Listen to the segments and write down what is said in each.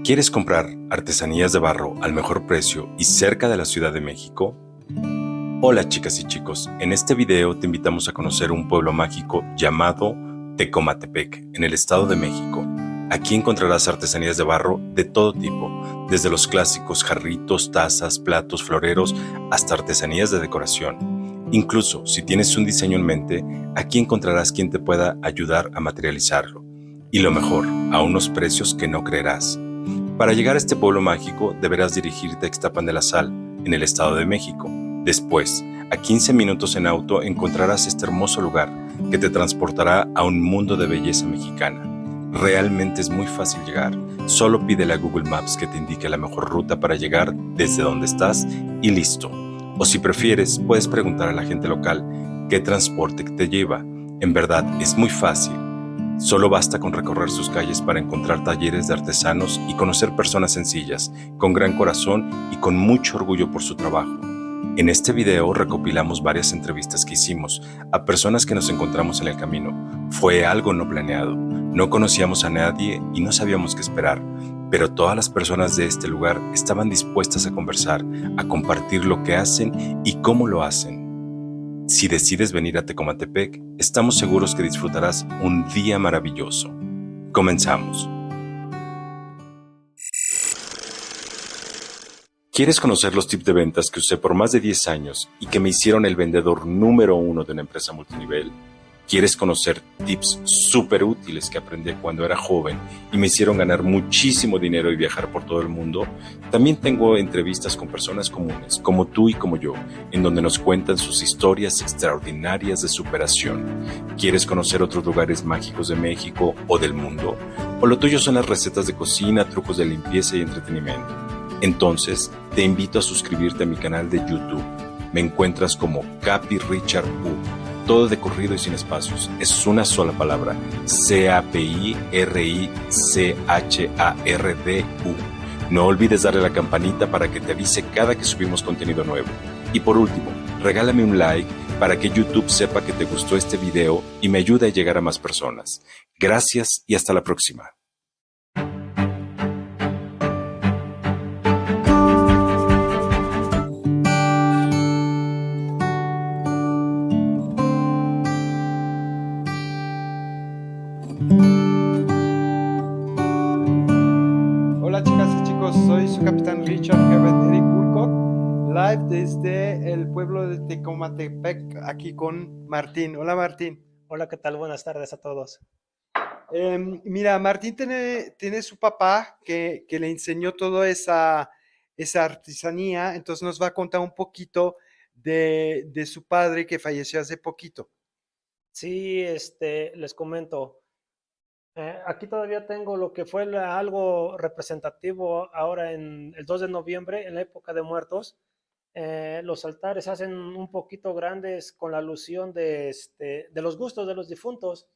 ¿Quieres comprar artesanías de barro al mejor precio y cerca de la Ciudad de México? Hola chicas y chicos, en este video te invitamos a conocer un pueblo mágico llamado Tecomatepec, en el Estado de México. Aquí encontrarás artesanías de barro de todo tipo, desde los clásicos jarritos, tazas, platos, floreros, hasta artesanías de decoración. Incluso, si tienes un diseño en mente, aquí encontrarás quien te pueda ayudar a materializarlo. Y lo mejor, a unos precios que no creerás. Para llegar a este pueblo mágico, deberás dirigirte a Ixtapan de la Sal, en el Estado de México. Después, a 15 minutos en auto, encontrarás este hermoso lugar que te transportará a un mundo de belleza mexicana. Realmente es muy fácil llegar. Solo pídele a Google Maps que te indique la mejor ruta para llegar desde donde estás y listo. O si prefieres, puedes preguntar a la gente local qué transporte te lleva. En verdad, es muy fácil. Solo basta con recorrer sus calles para encontrar talleres de artesanos y conocer personas sencillas, con gran corazón y con mucho orgullo por su trabajo. En este video recopilamos varias entrevistas que hicimos a personas que nos encontramos en el camino. Fue algo no planeado, no conocíamos a nadie y no sabíamos qué esperar, pero todas las personas de este lugar estaban dispuestas a conversar, a compartir lo que hacen y cómo lo hacen. Si decides venir a Tecomatepec, estamos seguros que disfrutarás un día maravilloso. Comenzamos. ¿Quieres conocer los tips de ventas que usé por más de 10 años y que me hicieron el vendedor número 1 de una empresa multinivel? ¿Quieres conocer tips súper útiles que aprendí cuando era joven y me hicieron ganar muchísimo dinero y viajar por todo el mundo? También tengo entrevistas con personas comunes, como tú y como yo, en donde nos cuentan sus historias extraordinarias de superación. ¿Quieres conocer otros lugares mágicos de México o del mundo? ¿O lo tuyo son las recetas de cocina, trucos de limpieza y entretenimiento? Entonces, te invito a suscribirte a mi canal de YouTube. Me encuentras como Capi Richard U. Todo de corrido y sin espacios. Es una sola palabra. CAPIRICHARDU. No olvides darle a la campanita para que te avise cada que subimos contenido nuevo. Y por último, regálame un like para que YouTube sepa que te gustó este video y me ayude a llegar a más personas. Gracias y hasta la próxima. Hola chicas y chicos, soy su capitán Richard Herbert Eric Burkott, live desde el pueblo de Tecomatepec, aquí con Martín. Hola Martín. Hola, ¿qué tal? Buenas tardes a todos. Mira, Martín tiene su papá que le enseñó toda esa artesanía, entonces nos va a contar un poquito de su padre que falleció hace poquito. Sí, les comento. Aquí todavía tengo lo que fue algo representativo ahora en el 2 de noviembre, en la época de muertos. Los altares se hacen un poquito grandes con la alusión de los gustos de los difuntos.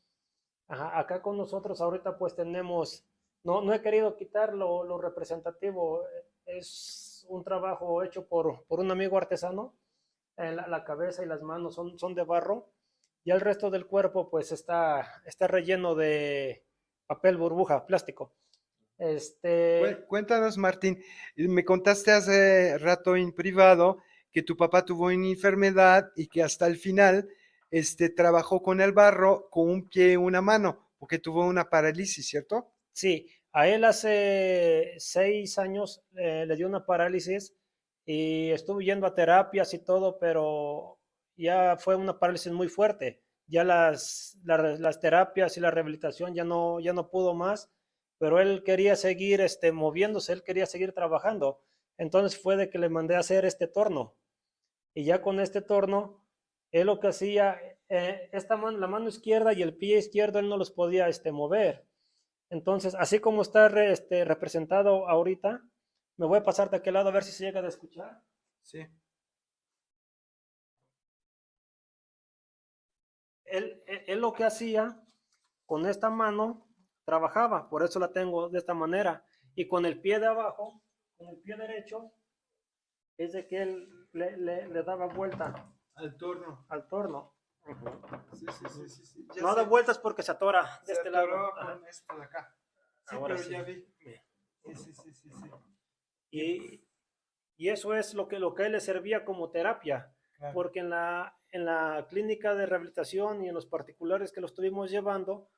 Ajá, acá con nosotros ahorita pues tenemos, no he querido quitar lo representativo, es un trabajo hecho por un amigo artesano. La cabeza y las manos son de barro y el resto del cuerpo pues está relleno de papel burbuja, plástico. Cuéntanos, Martín, me contaste hace rato en privado que tu papá tuvo una enfermedad y que hasta el final trabajó con el barro con un pie y una mano, porque tuvo una parálisis, ¿cierto? Sí, a él hace 6 años le dio una parálisis y estuvo yendo a terapias y todo, pero ya fue una parálisis muy fuerte. Ya las terapias y la rehabilitación ya no pudo más, pero él quería seguir moviéndose, él quería seguir trabajando. Entonces fue de que le mandé a hacer este torno. Y ya con este torno, él lo que hacía, esta mano, la mano izquierda y el pie izquierdo, él no los podía mover. Entonces, así como está representado ahorita, me voy a pasar de aquel lado a ver si se llega a escuchar. Sí. Él lo que hacía con esta mano, trabajaba, por eso la tengo de esta manera. Y con el pie de abajo, con el pie derecho, es de que él le daba vuelta Al torno. al torno. Sí, sí, sí, sí, sí. Ya No da sé. vueltas porque se atora de Se este lado. atoró Ajá. con esto de acá. Sí, Ahora pero sí. ya vi. sí, sí, sí, sí. Y eso es lo que a él le servía como terapia, Claro. porque en la clínica de rehabilitación y en los particulares que lo estuvimos llevando,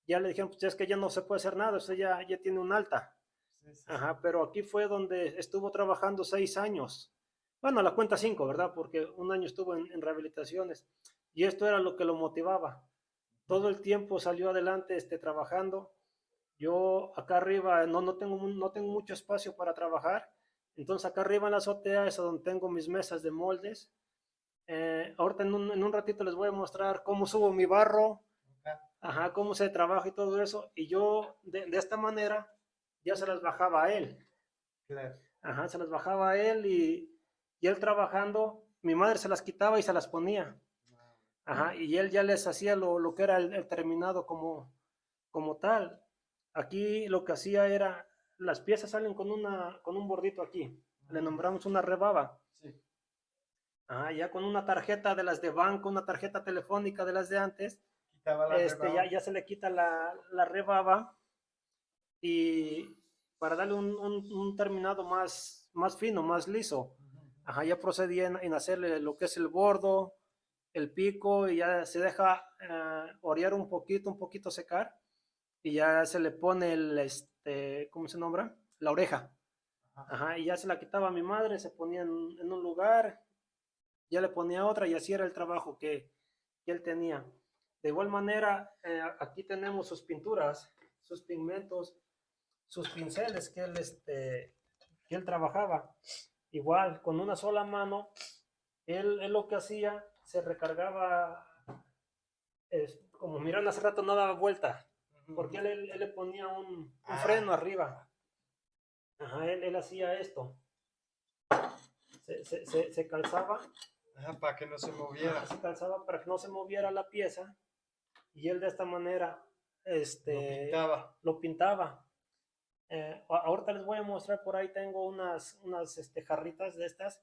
ya le dijeron, pues es que ya no se puede hacer nada, usted ya tiene un alta. Sí, sí, Ajá, sí. pero aquí fue donde estuvo trabajando 6 años. Bueno, la cuenta 5, ¿verdad? Porque un año estuvo en rehabilitaciones. Y esto era lo que lo motivaba. Todo el tiempo salió adelante trabajando. Yo acá arriba no tengo mucho espacio para trabajar. Entonces acá arriba en la azotea es donde tengo mis mesas de moldes. Ahorita en un ratito les voy a mostrar cómo subo mi barro, Ajá. ajá, cómo se trabaja y todo eso. Y yo de esta manera ya se las bajaba a él. Claro. Ajá, se las bajaba a él y él trabajando, mi madre se las quitaba y se las ponía. Ajá, y él ya les hacía lo que era el terminado como tal. Aquí lo que hacía era, las piezas salen con un bordito aquí. Le nombramos una rebaba. Sí. Ajá, ya con una tarjeta de las de banco, una tarjeta telefónica de las de antes, Quitaba la rebaba. ya se le quita la rebaba y para darle un terminado más fino, más liso. Ajá, ya procedía en hacerle lo que es el bordo, el pico y ya se deja orear un poquito secar y ya se le pone ¿cómo se nombra? La oreja. Ajá, y ya se la quitaba a mi madre, se ponía en un lugar, ya le ponía otra y así era el trabajo que él tenía. De igual manera, aquí tenemos sus pinturas, sus pigmentos, sus pinceles que él trabajaba. Igual, con una sola mano, él lo que hacía, se recargaba, como miraron hace rato, no daba vuelta, porque él le ponía un freno arriba. Ajá, él hacía esto. Se calzaba. Ajá, para que no se moviera. Se calzaba para que no se moviera la pieza. Y él de esta manera lo pintaba. Ahorita les voy a mostrar, por ahí tengo unas jarritas de estas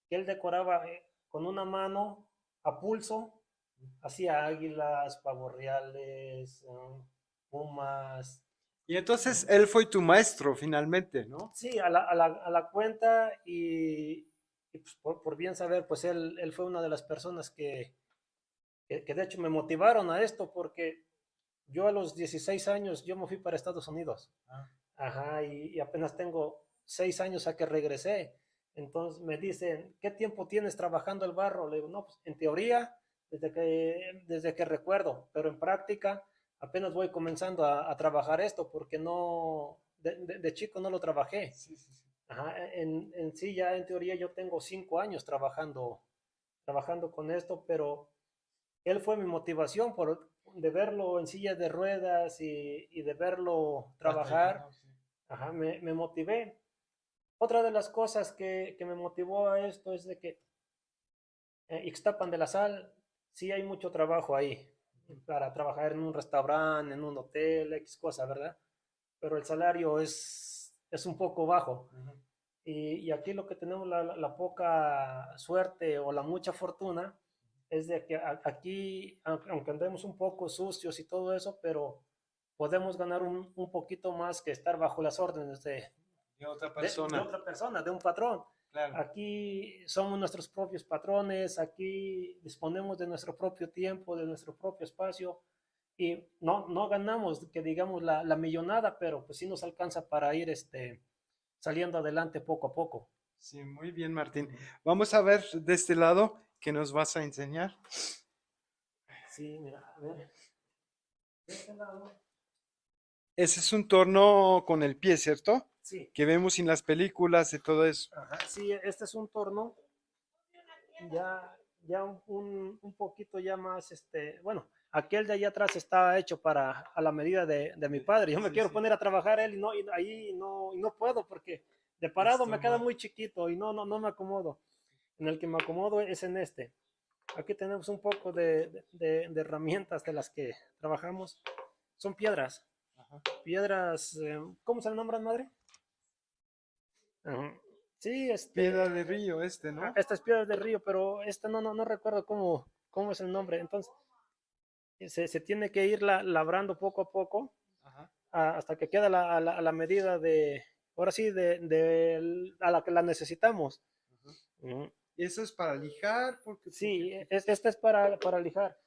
que él decoraba con una mano a pulso, hacía águilas, pavos reales, pumas. Y entonces él fue tu maestro finalmente, ¿no? Sí, a la cuenta y pues por bien saber, pues él fue una de las personas que de hecho me motivaron a esto porque yo a los 16 años yo me fui para Estados Unidos. Ajá, y apenas tengo 6 años a que regresé. Entonces me dicen, ¿qué tiempo tienes trabajando el barro? Le digo, no, pues en teoría, desde que recuerdo, pero en práctica apenas voy comenzando a trabajar esto porque de chico no lo trabajé. Sí, sí, sí. Ajá, en sí ya en teoría yo tengo 5 años trabajando con esto, pero él fue mi motivación de verlo en silla de ruedas y de verlo trabajar. Sí. Ajá, me motivé. Otra de las cosas que me motivó a esto es de que Ixtapan de la Sal, sí hay mucho trabajo ahí para trabajar en un restaurante, en un hotel, X cosa, ¿verdad? Pero el salario es un poco bajo. Y aquí lo que tenemos la poca suerte o la mucha fortuna es de que aquí, aunque andemos un poco sucios y todo eso, pero podemos ganar un poquito más que estar bajo las órdenes De otra persona. de otra persona, de un patrón. Claro. Aquí somos nuestros propios patrones, aquí disponemos de nuestro propio tiempo, de nuestro propio espacio y no ganamos, que digamos, la millonada, pero pues sí nos alcanza para ir saliendo adelante poco a poco. Sí, muy bien, Martín. Vamos a ver de este lado qué nos vas a enseñar. Sí, mira, a ver. De este lado. Ese es un torno con el pie, ¿cierto? Sí. Que vemos en las películas y todo eso. Ajá, sí, este es un torno ya un poquito ya más, bueno, aquel de allá atrás está hecho a la medida de mi padre. Yo me quiero poner a trabajar él y ahí no puedo porque de parado me queda muy chiquito y no me acomodo. En el que me acomodo es en este. Aquí tenemos un poco de herramientas de las que trabajamos. Son piedras. Ajá. Piedras, ¿cómo se le nombran, madre? Sí, Piedra de río, ¿no? Esta es piedra de río, pero esta no recuerdo cómo es el nombre. Entonces, se tiene que ir labrando poco a poco. Ajá. Hasta que queda a la medida ahora sí, a la que la necesitamos. Ajá. Ujú. ¿Y eso es para lijar? Porque, Sí, porque- este es para lijar.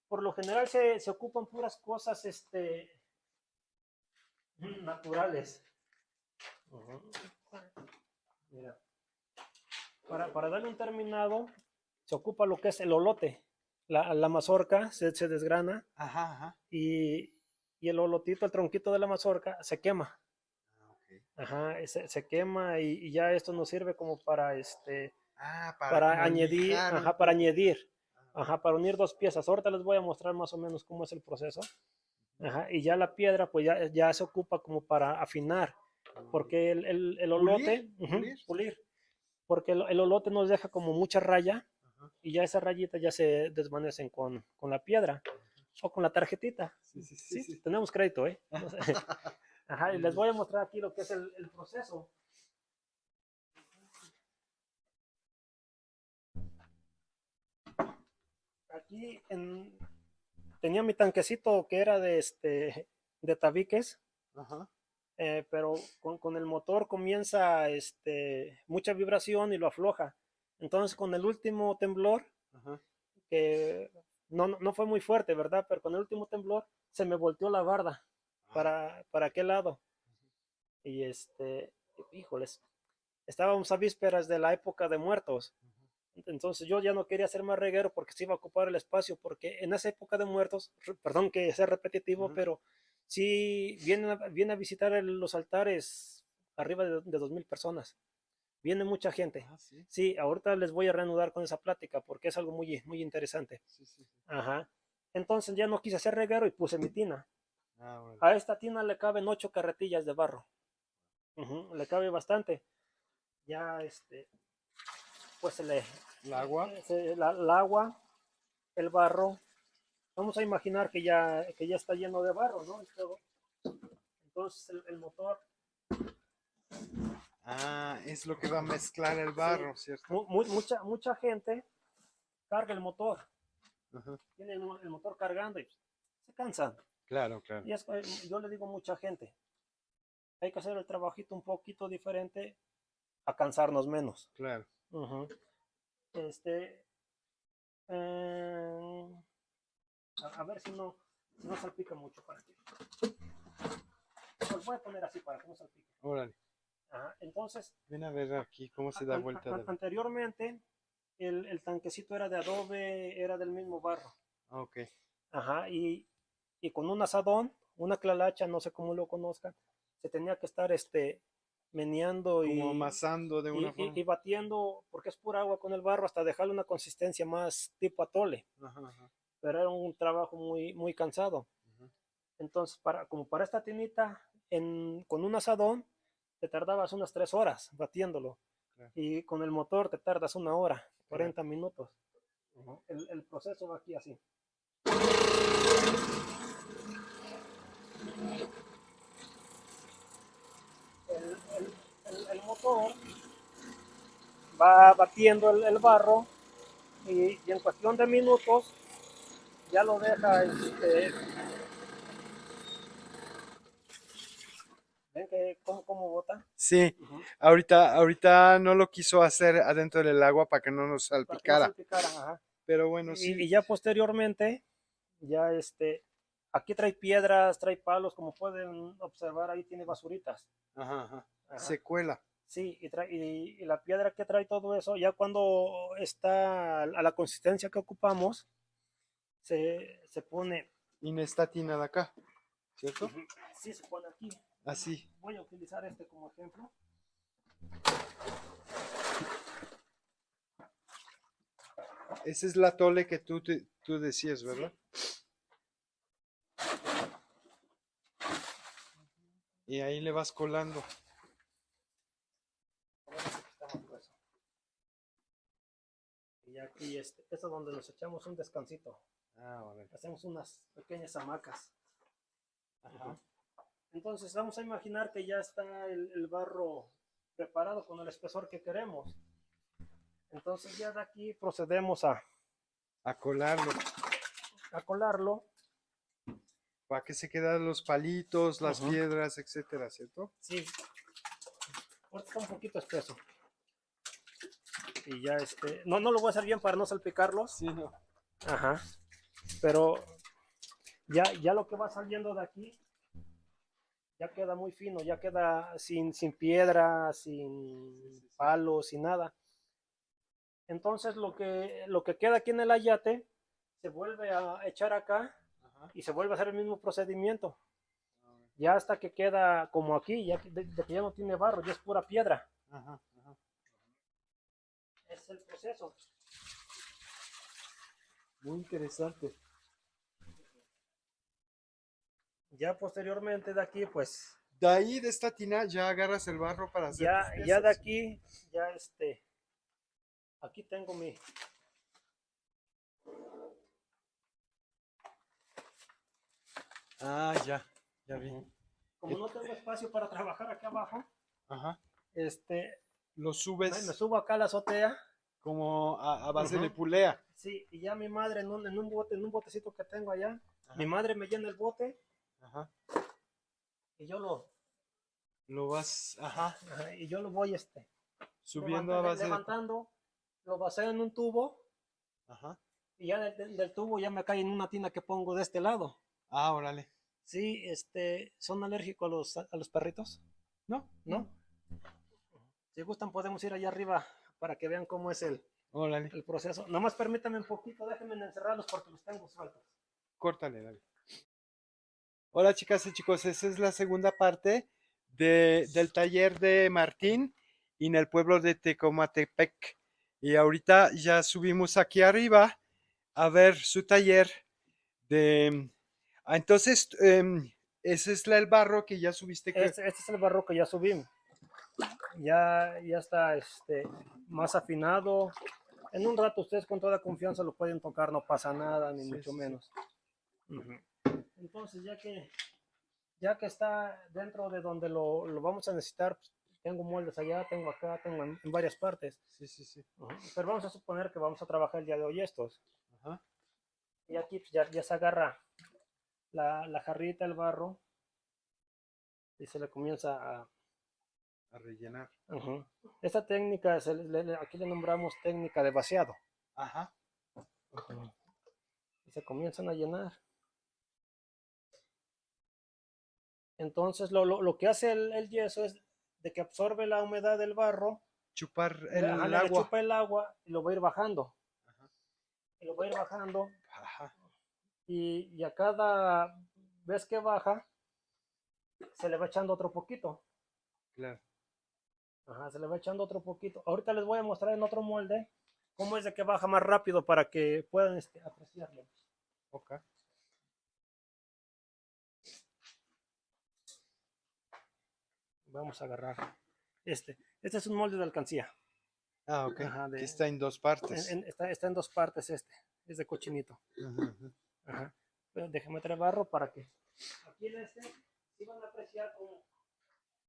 Por lo general se ocupan puras cosas naturales. Ujú. Mira, para darle un terminado, se ocupa lo que es el olote. La mazorca se desgrana Ajá, ajá. y el olotito, el tronquito de la mazorca, se quema. Ah, ok. Ajá, se quema y ya esto nos sirve como Ah, para para como añadir, lijar un ajá, para poco. añadir, Ah, ajá, para unir dos piezas. Ahorita les voy a mostrar más o menos cómo es el proceso. Ajá, y ya la piedra, pues ya se ocupa como para afinar, porque el ¿pulir? olote, ujú, ¿Pulir? Sí. pulir, porque el olote nos deja como mucha raya Ajá. y ya esas rayitas ya se desvanecen con la piedra o con la tarjetita. Sí, sí, sí, Sí, sí. tenemos crédito, ¿eh? No sé. Ajá, y Muy les bien. voy a mostrar aquí lo que es el proceso. Aquí tenía mi tanquecito que era de tabiques, Ajá. pero con el motor comienza mucha vibración y lo afloja. Entonces con el último temblor, Ajá. que no fue muy fuerte, ¿verdad? Pero con el último temblor se me volteó la barda para aquel lado. Y híjoles, estábamos a vísperas de la época de muertos. Entonces yo ya no quería ser más reguero porque se iba a ocupar el espacio, porque en esa época de muertos, perdón que sea repetitivo, Ajá. pero sí viene a visitar los altares arriba de 2000 personas. Viene mucha gente. Ah, sí. Sí, ahorita les voy a reanudar con esa plática porque es algo muy, muy interesante. Sí, sí, sí. Ajá. Entonces ya no quise ser reguero y puse mi tina. Ah, bueno. A esta tina le caben 8 carretillas de barro. Ujú, le cabe bastante. Ya pues ¿El agua? el agua, el barro. Vamos a imaginar que ya está lleno de barro, ¿no? Entonces el motor, Ah, es lo que va a mezclar el sí, barro, ¿cierto? mucha gente carga el motor, Ajá. tiene el motor cargando y se cansan. Claro, claro. Y yo le digo a mucha gente, hay que hacer el trabajito un poquito diferente a cansarnos menos. Claro. Ujú. Este, eh, a ver si no salpica mucho para que. Los voy a poner así para que no salpique. Órale. Ajá, entonces, Ven a ver aquí cómo se da vuelta de... anteriormente el tanquecito era de adobe, era del mismo barro. Ah, ok. Ajá, y con un asadón, una clalacha, no sé cómo lo conozcan, se tenía que estar meneando Como amasando de una forma. y batiendo, porque es pura agua con el barro, hasta dejarle una consistencia más tipo atole. Ajá, ajá. Pero era un trabajo muy, muy cansado. Ajá. Entonces, como para esta tinita, con un asadón, te tardabas unas 3 horas batiéndolo. Claro. Y con el motor te tardas 1 hora, 40 Claro. minutos. El proceso va aquí así. El motor va batiendo el barro y en cuestión de minutos ya lo deja. ¿Ven cómo bota? Sí, Uh-huh. ahorita no lo quiso hacer adentro del agua para que no nos Para que no salpicara. salpicara, ajá. Pero bueno, sí. Y ya posteriormente, ya aquí trae piedras, trae palos, como pueden observar, ahí tiene basuritas. Ajá, ajá. Ajá. Se cuela. Sí, y la piedra que trae todo eso, ya cuando está a la consistencia que ocupamos, se pone. Y no está tina de acá, ¿cierto? Sí, se pone aquí. Así. Voy a utilizar como ejemplo. Ese es la tole que tú decías, ¿verdad? Sí. Y ahí le vas colando. Y aquí esto es donde nos echamos un descansito. Ah, vale. Hacemos unas pequeñas hamacas. Ajá. Entonces vamos a imaginar que ya está el barro preparado con el espesor que queremos. Entonces ya de aquí procedemos a colarlo. A colarlo. Para que se queden los palitos, las piedras, etcétera, ¿cierto? Sí. ahorita está un poquito espeso. Y ya no lo voy a hacer bien para no salpicarlos. Sí, no. Ajá. Pero ya lo que va saliendo de aquí ya queda muy fino, ya queda sin piedra, sin palos, sin nada. Entonces lo que queda aquí en el ayate se vuelve a echar acá. Ajá. Y se vuelve a hacer el mismo procedimiento. Ya hasta que queda como aquí, ya de que ya no tiene barro, ya es pura piedra. Ajá, ajá. Es el proceso. Muy interesante. Ya posteriormente de aquí, pues, De ahí, de esta tina, ya agarras el barro para hacer tus ya de piezas. aquí, ya aquí tengo mi... Ah, ya vi. Como no tengo espacio para trabajar aquí abajo, Ajá. Lo me subes subo acá a la azotea. como a base de Ujú. pulea. Sí, y ya mi madre en un botecito que tengo allá, Ajá. mi madre me llena el bote Ajá. y yo lo, vas, ajá, y yo lo voy subiendo a base de... levantando, lo vacío en un tubo Ajá. y ya del tubo ya me cae en una tina que pongo de este lado. Ah, órale. Sí, ¿son alérgicos a los perritos? ¿No? ¿No? Si gustan podemos ir allá arriba para que vean cómo es Órale. el proceso. Nomás permítanme un poquito, déjenme encerrarlos porque los tengo sueltos. Córtale, dale. Hola, chicas y chicos, esa es la segunda parte del taller de Martín en el pueblo de Tecomatepec. Y ahorita ya subimos aquí arriba a ver su taller de... entonces, ese es el barro que ya subiste. Que... Este es el barro que ya subimos. Ya está más afinado. En un rato ustedes con toda confianza lo pueden tocar, no pasa nada, ni Sí, mucho sí, menos. Uh-huh. Entonces, ya que está dentro de donde lo vamos a necesitar, pues, tengo moldes allá, tengo acá, tengo en varias partes. Sí. Uh-huh. Pero vamos a suponer que vamos a trabajar el día de hoy estos. Ajá. Y aquí pues, ya se agarra la jarrita, el barro, y se le comienza A rellenar. Uh-huh. Esta técnica, aquí le nombramos técnica de vaciado. Ajá. Uh-huh. Y se comienzan a llenar. Entonces lo que hace el yeso es de que absorbe la humedad del barro, Chupar le agua. chupa el agua y lo va a ir bajando. Ajá. Y lo va a ir bajando. Ajá. Y a cada vez que baja, se le va echando otro poquito. Claro. Ajá, se le va echando otro poquito. Ahorita les voy a mostrar en otro molde cómo es de que baja más rápido para que puedan apreciarlo. Ok. Vamos a agarrar este es un molde de alcancía. Ah, ok. Ajá, que está en dos partes. Está en dos partes es de cochinito. Ajá. Ajá. Pero déjame traer barro para que aquí en sí van a apreciar cómo...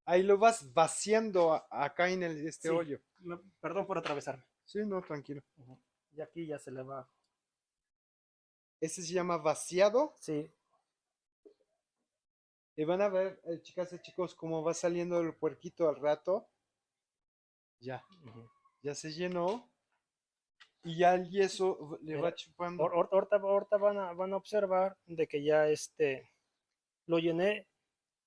Ahí lo vas vaciando acá en Sí, hoyo. perdón por atravesarme. Sí, no, tranquilo. Ajá. Y aquí ya se le va. Ese se llama vaciado. Sí. Y van a ver, chicas y chicos, cómo va saliendo el puerquito al rato. Ya. Uh-huh. Ya se llenó. Y ya el yeso le va chupando. Ahorita van a observar de que ya lo llené.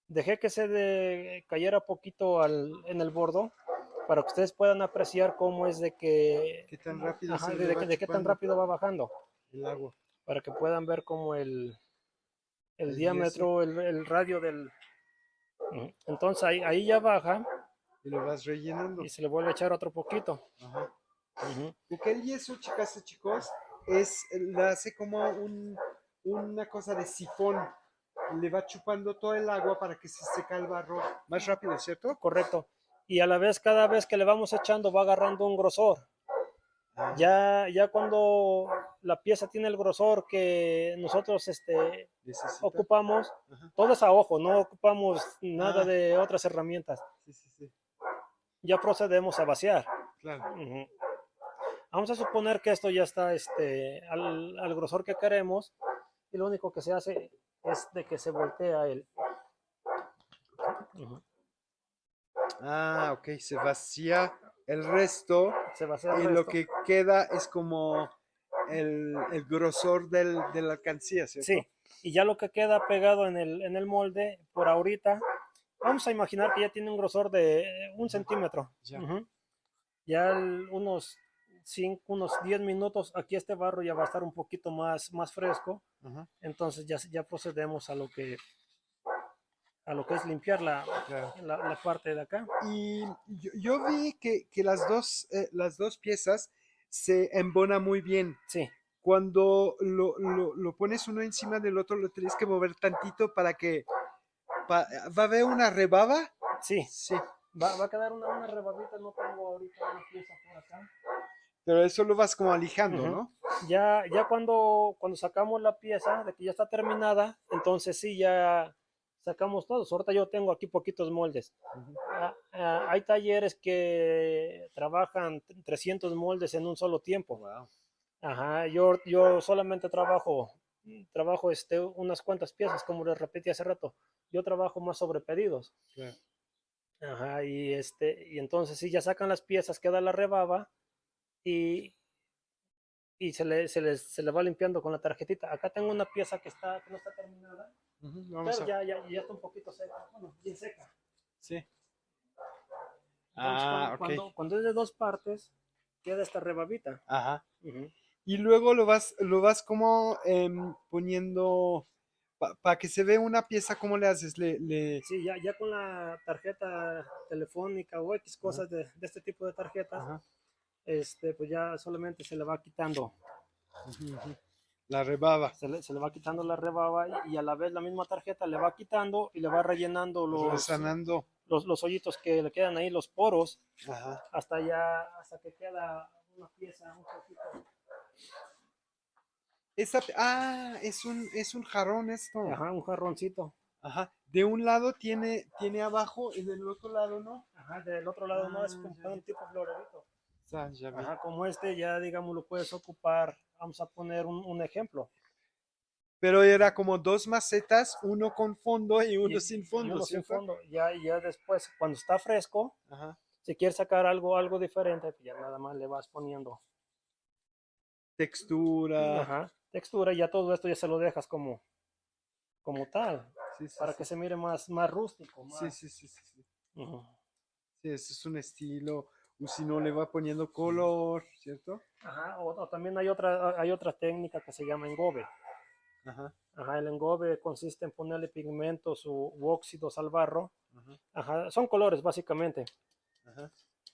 Dejé que se cayera poquito en el bordo para que ustedes puedan apreciar cómo es de que... Qué tan rápido Ajá, se le va de qué tan chupando rápido va bajando. el agua. Para que puedan ver cómo el El diámetro, el radio del... Entonces ahí ya baja. Y lo vas rellenando. Y se le vuelve a echar otro poquito. Ajá. Uh-huh. Porque el yeso, chicas y chicos, le hace como una cosa de sifón. Le va chupando todo el agua para que se seca el barro más rápido, ¿cierto? Correcto. Y a la vez, cada vez que le vamos echando, va agarrando un grosor. Ya cuando la pieza tiene el grosor que nosotros ocupamos, Ajá. todo es a ojo, no ocupamos nada de otras herramientas. Sí. Ya procedemos a vaciar. Claro. Uh-huh. Vamos a suponer que esto ya está al grosor que queremos y lo único que se hace es de que se voltea el... Uh-huh. Ah, ok, se vacía el resto Se va a hacer el y lo resto. que queda es como el grosor de la alcancía, ¿cierto? Sí, y ya lo que queda pegado en el molde, por ahorita, vamos a imaginar que ya tiene un grosor de 1 centímetro. Ya. Ujú. Ya unos 10 minutos, aquí este barro ya va a estar un poquito más fresco, Ajá, entonces ya procedemos a lo que es limpiar claro. la parte de acá. Y yo vi que las dos piezas se embonan muy bien. Sí, Cuando lo pones uno encima del otro, lo tienes que mover tantito para que... ¿Va a haber una rebaba? sí, Sí, va a quedar una rebabita, no tengo ahorita una pieza por acá. pero eso lo vas como alijando, Ujú. ¿no? Ya cuando sacamos la pieza de que ya está terminada, entonces sí, ya sacamos todos. Ahorita yo tengo aquí poquitos moldes. Ujú. Hay talleres que trabajan 300 moldes en un solo tiempo. Wow. Ajá, yo solamente trabajo unas cuantas piezas, como les repetí hace rato. Yo trabajo más sobre pedidos. Claro. Ajá, y entonces sí, ya sacan las piezas, queda la rebaba y, y se le va limpiando con la tarjetita. Acá tengo una pieza que no está terminada, Ujú, vamos pero a... ya está un poquito seca, bueno, bien seca. Sí. Entonces, Ah, ok. cuando es de dos partes, queda esta rebabita. Ajá. Ujú. Y luego lo vas como poniendo, para que se vea una pieza, ¿cómo le haces? Sí, ya con la tarjeta telefónica o X Ajá, cosas de este tipo de tarjetas, ajá, pues ya solamente se le va quitando, ujú, ujú. La rebaba, se le va quitando la rebaba y a la vez la misma tarjeta le va quitando y le va rellenando resanando. los hoyitos que le quedan ahí, los poros, Ajá. hasta que queda una pieza un poquito. Es un jarrón esto. Ajá, un jarroncito. Ajá. De un lado tiene abajo y del otro lado no. Ajá, del otro lado no es Ah, como ya vi. un tipo florerito. Ya vi. Ajá, como ya digamos lo puedes ocupar. Vamos a poner un ejemplo. Pero era como dos macetas, uno con fondo y uno sin Y fondo, uno sin ¿cierto? fondo. Ya después, cuando está fresco, Ajá. si quieres sacar algo diferente, pues ya nada más le vas poniendo, Textura. ajá, textura y ya todo esto ya se lo dejas como tal, Sí, sí, para sí. que se mire más rústico, Sí, sí, sí, sí, sí. ujú. Sí, ese es un estilo. O si no le va poniendo color, ¿cierto? Ajá, o también hay otra técnica que se llama engobe. Ajá, Ajá, el engobe consiste en ponerle pigmentos u óxidos al barro. ajá, Ajá, son colores básicamente. ajá.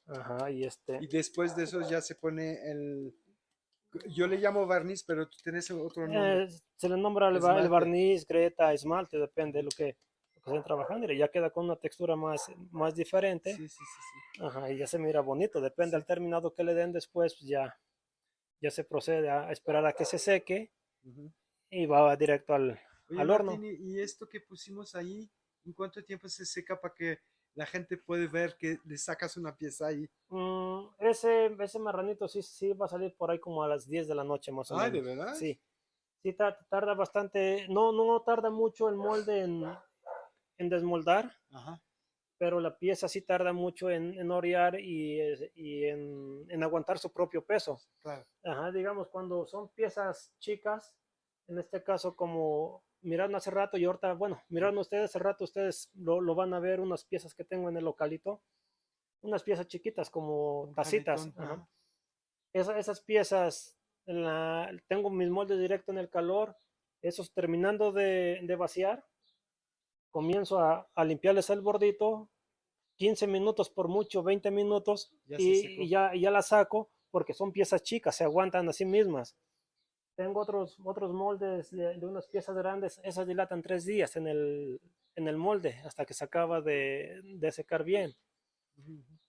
Ajá, Y después de eso ya se pone yo le llamo barniz, pero tú tienes otro nombre. se le nombra el Esmalte. barniz, greta, esmalte, depende de lo que estén trabajando y ya queda con una textura más diferente. Sí, sí, sí, sí. Ajá, y ya se mira bonito, depende Sí. del terminado que le den después, pues ya se procede a esperar a que se seque Ujú. y va directo Oye, al Martín, horno. ¿y esto que pusimos ahí, en cuánto tiempo se seca para que la gente puede ver que le sacas una pieza ahí? Ese marranito sí va a salir por ahí como a las 10 de la noche más o Ay, ¿de menos. verdad? Sí, sí tarda bastante, no tarda mucho el molde en desmoldar, Ajá, pero la pieza sí tarda mucho en orear y en aguantar su propio peso. claro. Ajá, digamos, cuando son piezas chicas, en este caso como miraron hace rato y ahorita, bueno, miraron ustedes hace rato, ustedes lo van a ver, unas piezas que tengo en el localito, unas piezas chiquitas como Un tacitas. calitón. Ajá. Ajá. Esas piezas, tengo mis moldes directo en el calor, esos terminando de vaciar, comienzo a limpiarles el bordito, 15 minutos por mucho, 20 minutos, Ya se y secó. ya la saco porque son piezas chicas, se aguantan a sí mismas. Tengo otros moldes de unas piezas grandes, esas dilatan 3 días en el molde hasta que se acaba de secar bien. Ujú, ujú.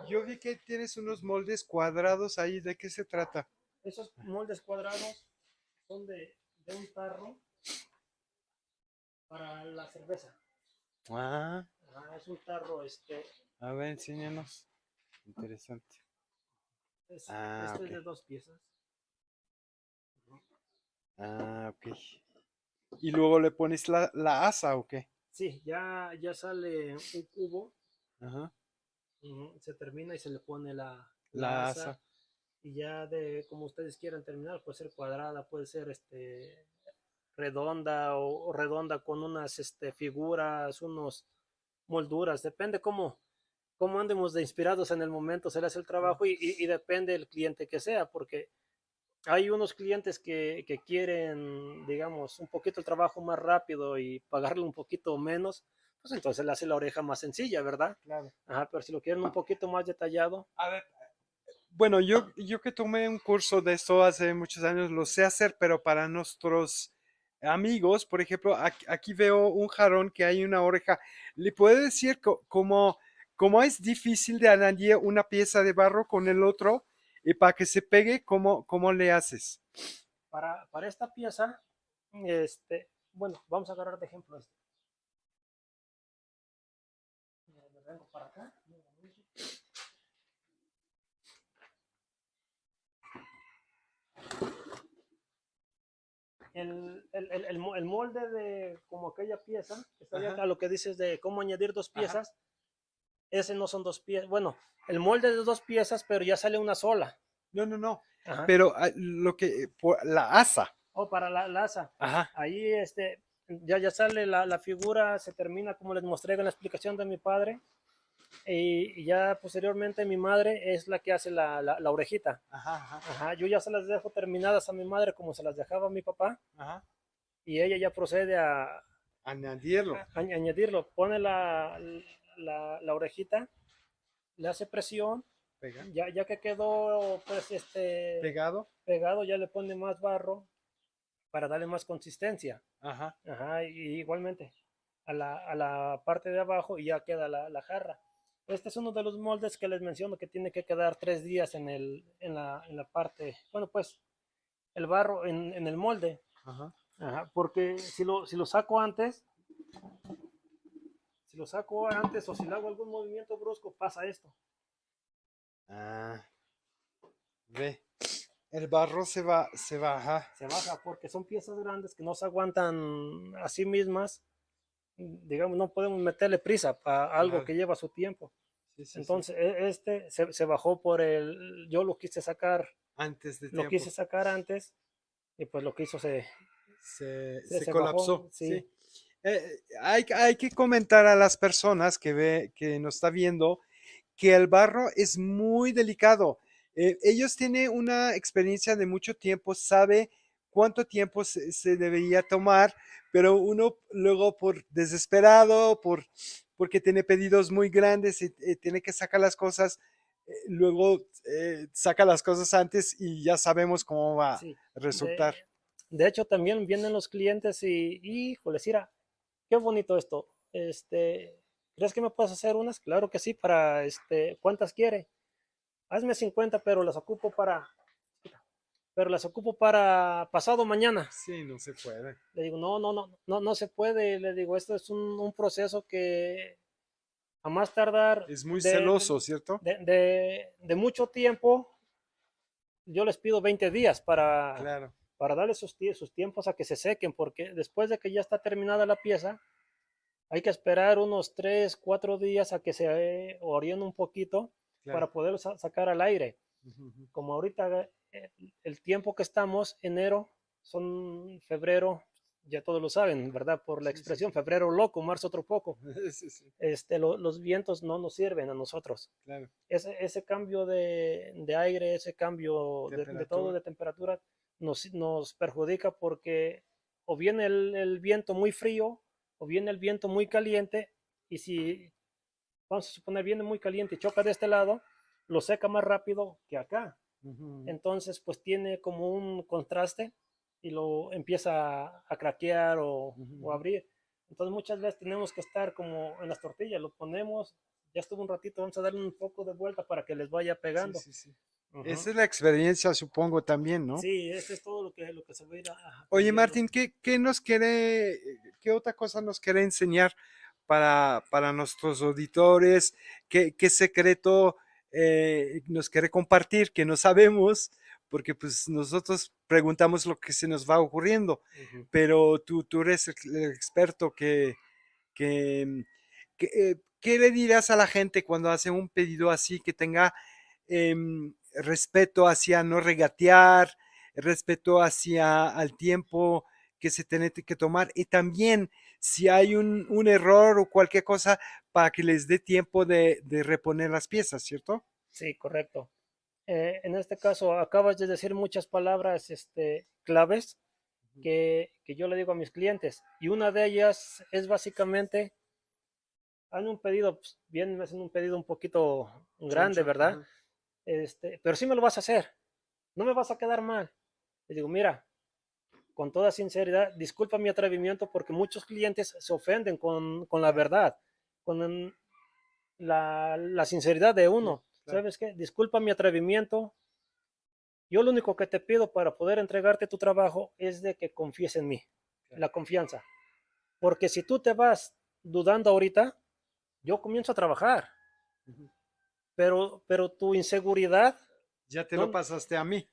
Yo vi que tienes unos moldes cuadrados ahí. ¿De qué se trata? Esos moldes cuadrados son de un tarro para la cerveza. Ah, Es un tarro, a ver, enséñanos. Interesante. Ah, este es ok. de 2 piezas. Ah, ok. Y luego le pones la asa, ¿o qué? Sí, ya sale un cubo Ajá. Se termina y se le pone la La asa. asa. Y ya de como ustedes quieran terminar, puede ser cuadrada, puede ser redonda o redonda con unas figuras, unos molduras, depende cómo andemos de inspirados en el momento, se le hace el trabajo y depende del cliente que sea, porque hay unos clientes que quieren, digamos, un poquito el trabajo más rápido y pagarle un poquito menos, pues entonces le hace la oreja más sencilla, ¿verdad? Claro. Ajá, pero si lo quieren un poquito más detallado. A ver, bueno, yo que tomé un curso de esto hace muchos años, lo sé hacer, pero para nuestros amigos, por ejemplo, aquí veo un jarrón que hay una oreja. ¿Le puedo decir cómo es difícil de añadir una pieza de barro con el otro y para que se pegue, cómo le haces? Para esta pieza, bueno, vamos a agarrar de ejemplo este. Me vengo para acá. El molde de como aquella pieza, está acá, lo que dices de cómo añadir dos piezas, ese no son dos piezas, bueno, el molde de dos piezas, pero ya sale una sola. No. Ajá. Pero la asa. Para la asa. Ajá. Ahí ya sale la figura, se termina como les mostré en la explicación de mi padre. Y ya posteriormente mi madre es la que hace la orejita. Ajá. Yo ya se las dejo terminadas a mi madre como se las dejaba a mi papá. Ajá. Y ella ya procede a añadirlo. Pone la orejita, le hace presión. Ya que quedó pues pegado, ya le pone más barro para darle más consistencia. Ajá. Y igualmente a la parte de abajo y ya queda la jarra. Este es uno de los moldes que les menciono que tiene que quedar 3 días en la parte, bueno, pues el barro en el molde. Ajá. Porque si lo saco antes, o si le hago algún movimiento brusco, pasa esto. Ve, el barro se baja. Se baja porque son piezas grandes que no se aguantan a sí mismas. Digamos, no podemos meterle prisa para algo que lleva su tiempo. Entonces, se bajó yo lo quise sacar antes de tiempo. Lo quise sacar antes y pues lo que hizo se colapsó. Bajó, sí. Hay que comentar a las personas que nos está viendo que el barro es muy delicado. Ellos tienen una experiencia de mucho tiempo, sabe cuánto tiempo se debería tomar, pero uno luego por desesperado, porque tiene pedidos muy grandes y tiene que sacar las cosas, luego saca las cosas antes y ya sabemos cómo va a resultar. De hecho, también vienen los clientes y híjole, Cira, qué bonito esto. ¿Crees que me puedes hacer unas? Claro que sí, ¿cuántas quiere? Hazme 50, pero las ocupo para pasado mañana. Sí, no se puede. Le digo, no se puede. Le digo, esto es un proceso que a más tardar. Es muy celoso, ¿cierto? De mucho tiempo, yo les pido 20 días para darles sus tiempos a que se sequen, porque después de que ya está terminada la pieza, hay que esperar unos 3, 4 días a que se oriente un poquito para poderlo sacar al aire. Como ahorita el tiempo que estamos, enero, son febrero, ya todos lo saben, ¿verdad? Por la expresión, febrero loco, marzo otro poco. Los vientos no nos sirven a nosotros. Claro. Ese cambio de aire, ese cambio de todo de temperatura nos perjudica porque o viene el viento muy frío o viene el viento muy caliente y si, vamos a suponer, viene muy caliente y choca de este lado, lo seca más rápido que acá. Entonces, pues tiene como un contraste y lo empieza a craquear o abrir. Entonces, muchas veces tenemos que estar como en las tortillas, lo ponemos, ya estuvo un ratito, vamos a darle un poco de vuelta para que les vaya pegando. Esa es la experiencia, supongo, también, ¿no? Sí, eso es todo lo que se va a ir Oye, Martín, ¿qué otra cosa nos quiere enseñar para nuestros auditores? ¿Qué secreto nos quiere compartir que no sabemos? Porque pues nosotros preguntamos lo que se nos va ocurriendo, pero tú eres el experto que ¿qué le dirás a la gente cuando hace un pedido así que tenga respeto hacia no regatear, respeto hacia al tiempo que se tiene que tomar y también si hay un error o cualquier cosa para que les dé tiempo de reponer las piezas, ¿cierto? Sí, correcto. En este caso, acabas de decir muchas palabras claves que yo le digo a mis clientes y una de ellas es básicamente, haz un pedido, pues, bien, hacen un pedido un poquito grande, Choncho, ¿verdad? ajá. Pero sí me lo vas a hacer, no me vas a quedar mal. Les digo, mira, con toda sinceridad, disculpa mi atrevimiento porque muchos clientes se ofenden con la verdad, con la sinceridad de Sí, uno. claro, ¿Sabes qué? Disculpa mi atrevimiento. Yo lo único que te pido para poder entregarte tu trabajo es de que confíes en mí, claro. la confianza. Porque si tú te vas dudando ahorita, yo comienzo a trabajar, Ujú. pero tu inseguridad, Ya te lo no, pasaste a mí.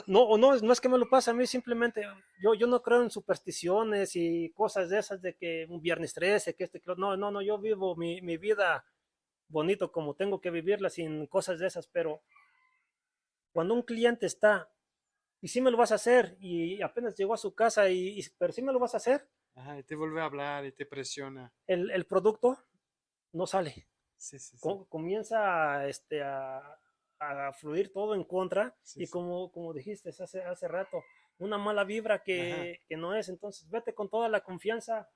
no es que me lo pase a mí, simplemente yo no creo en supersticiones y cosas de esas de que un viernes 13, que no, yo vivo mi vida bonito como tengo que vivirla sin cosas de esas, pero cuando un cliente está y sí me lo vas a hacer y apenas llegó a su casa pero sí me lo vas a hacer, Ajá, y te vuelve a hablar y te presiona. el producto no sale. Sí, sí, sí. Comienza a fluir todo en contra Sí, y sí. como dijiste hace rato, una mala vibra Ajá, que no es, entonces vete con toda la confianza,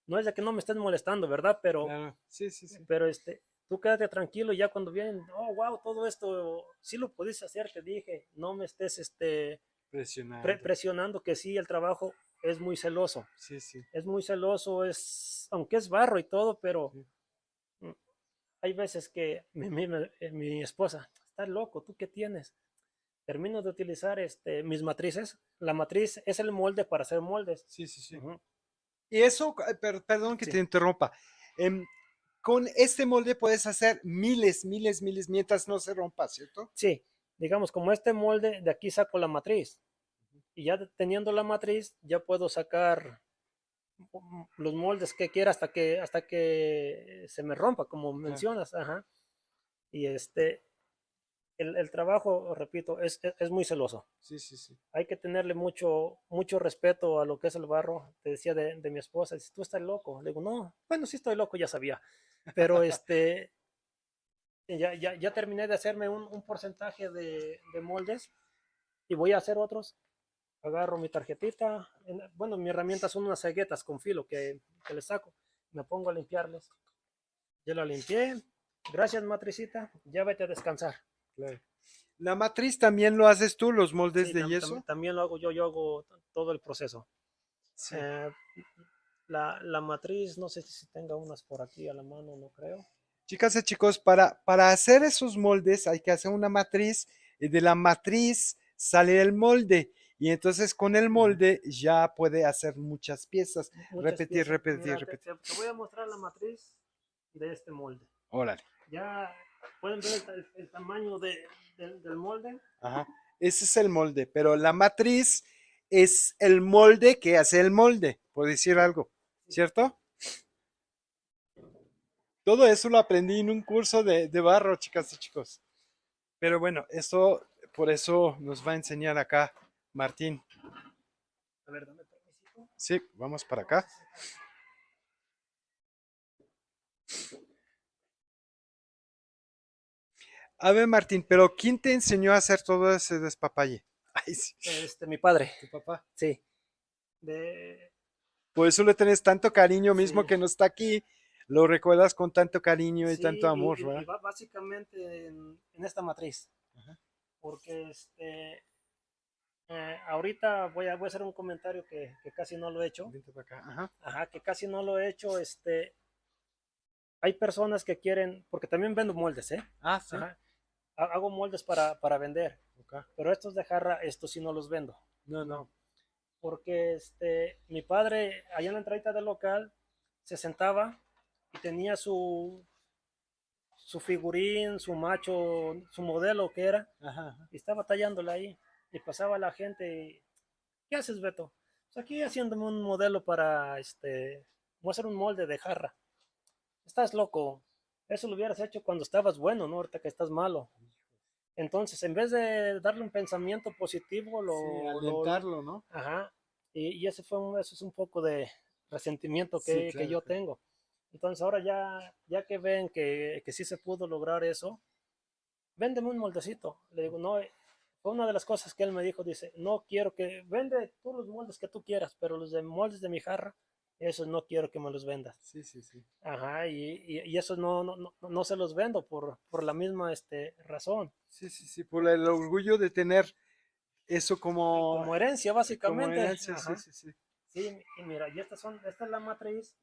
no es de que no me estés molestando, ¿verdad? claro. Sí, sí, sí. Pero tú quédate tranquilo y ya cuando vienen, oh, wow, todo esto, sí lo pudiste hacer, te dije, no me estés Presionando. presionando que sí, el trabajo es muy celoso, Sí, sí. aunque es barro y todo, pero Sí. mm, hay veces que mi esposa, estás loco, ¿tú qué tienes? Termino de utilizar mis matrices. La matriz es el molde para hacer moldes. Sí, sí, sí. Ujú. Y eso, perdón que te Sí, interrumpa. em, con este molde puedes hacer miles, miles, miles, mientras no se rompa, ¿cierto? sí, digamos, como este molde, de aquí saco la matriz. Y ya teniendo la matriz, ya puedo sacar los moldes que quiera hasta que se me rompa, como Claro. mencionas. Ajá. Y el trabajo, repito, es muy celoso. Sí, sí, sí. Hay que tenerle mucho respeto a lo que es el barro. Te decía de mi esposa, dice, tú estás loco. Le digo, no, bueno, sí estoy loco, ya sabía. Pero ya terminé de hacerme un porcentaje de moldes y voy a hacer otros. Agarro mi tarjetita. Bueno, mi herramienta son unas ceguetas con filo que le saco. Me pongo a limpiarles. Ya la limpié. Gracias, matricita. Ya vete a descansar. Claro. La matriz también lo haces tú, los moldes Sí, de yeso. también lo hago yo hago todo el proceso. Sí. Eh, la matriz, no sé si tenga unas por aquí a la mano, no creo. Chicas y chicos, para hacer esos moldes hay que hacer una matriz y de la matriz sale el molde. Y entonces con el Ujú. molde ya puede hacer muchas piezas. Muchas Repetir, piezas. repetir, Mira, repetir. te voy a mostrar la matriz de este molde. Órale. Ya pueden ver el tamaño del molde. Ajá. Ese es el molde, pero la matriz es el molde que hace el molde, por decir Sí, algo, sí. ¿cierto? Todo eso lo aprendí en un curso de barro, chicas y chicos. Pero bueno, eso, por eso nos va a enseñar acá Martín. A ver, dame permisito. Sí, vamos para Vamos acá. a sacar. A ver, Martín, pero ¿quién te enseñó a hacer todo ese despapalle? Ay, sí, Mi padre, tu papá. sí. De, Por eso le tenés tanto cariño mismo sí, que no está aquí. Lo recuerdas con tanto cariño y sí, tanto amor, y ¿verdad? va básicamente en esta matriz. Ajá. Porque ahorita voy a hacer un comentario que casi no lo he hecho. Vente para acá. Ajá. Ajá, que casi no lo he hecho. Hay personas que quieren, porque también vendo moldes, ¿eh? Ah, sí. Ajá. Hago moldes para vender, Okay. pero estos de jarra, estos sí no los vendo. No, no. No, porque mi padre allá en la entrada del local se sentaba y tenía su figurín, su macho, su modelo que era, Ajá, ajá. y estaba tallándola ahí. Y pasaba la gente y, ¿qué haces, Beto? Pues aquí haciéndome un modelo voy a hacer un molde de jarra. Estás loco. Eso lo hubieras hecho cuando estabas bueno, ¿no? Ahorita que estás malo. Entonces, en vez de darle un pensamiento positivo, Sí, alentarlo, ¿no? ajá, y eso es un poco de resentimiento Sí, que claro, yo claro. tengo. Entonces, ahora ya que ven que sí se pudo lograr eso, véndeme un moldecito. Le digo, no, fue una de las cosas que él me dijo, dice, no quiero vende tú los moldes que tú quieras, pero los de moldes de mi jarra, esos no quiero que me los vendas. Sí, sí, sí. Ajá, y esos no se los vendo por la misma razón. Sí, sí, sí, por el orgullo de tener eso Como herencia, como básicamente. herencia, sí, Ajá. sí, sí. Sí, y mira, esta es la matriz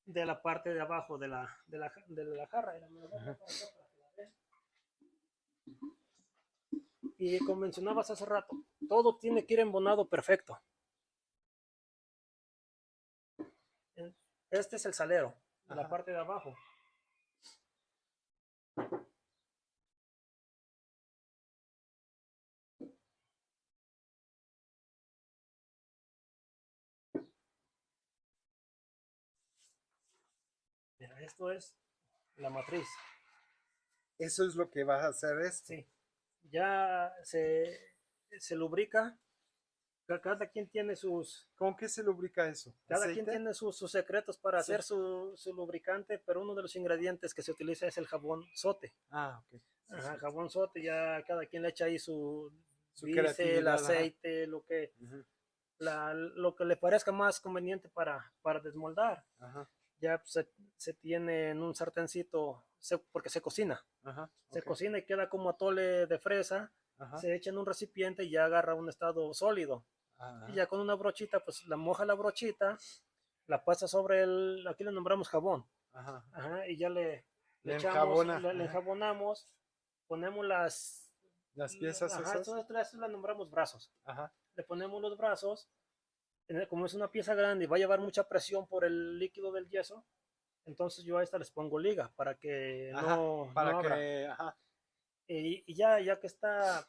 de la parte de abajo de la jarra. Mira, me lo voy a poner acá para que la vean. Y como mencionabas hace rato, todo tiene que ir embonado perfecto. Este es el salero, de la Ajá. parte de abajo. Mira, esto es la matriz. Eso es lo que vas a hacer esto. Sí, ya se lubrica. Cada quien tiene ¿Con qué se lubrica eso? cada quien ¿Aceite? tiene sus secretos para Sí. hacer su lubricante, pero uno de los ingredientes que se utiliza es el jabón sote. Ah, ok. Sí, Ajá, sí. jabón sote, ya cada quien le echa ahí su Su diésel, creatividad, ajá. aceite, Ujú. lo que le parezca más conveniente para desmoldar. Ajá, Ya se tiene en un sartencito, porque se cocina. ajá, Se ok. cocina y queda como atole de fresa, Ajá, se echa en un recipiente y ya agarra un estado sólido. ajá, Y ya con una brochita, pues la moja la brochita, la pasa sobre aquí le nombramos jabón. ajá. Ajá, y ya le Le echamos, enjabona. le Ajá. enjabonamos, ponemos Las piezas ajá, esas. estas las nombramos brazos. Ajá, Le ponemos los brazos, como es una pieza grande y va a llevar mucha presión por el líquido del yeso, entonces yo a esta les pongo liga para que ajá. no Para abra. que, ajá. Y ya que está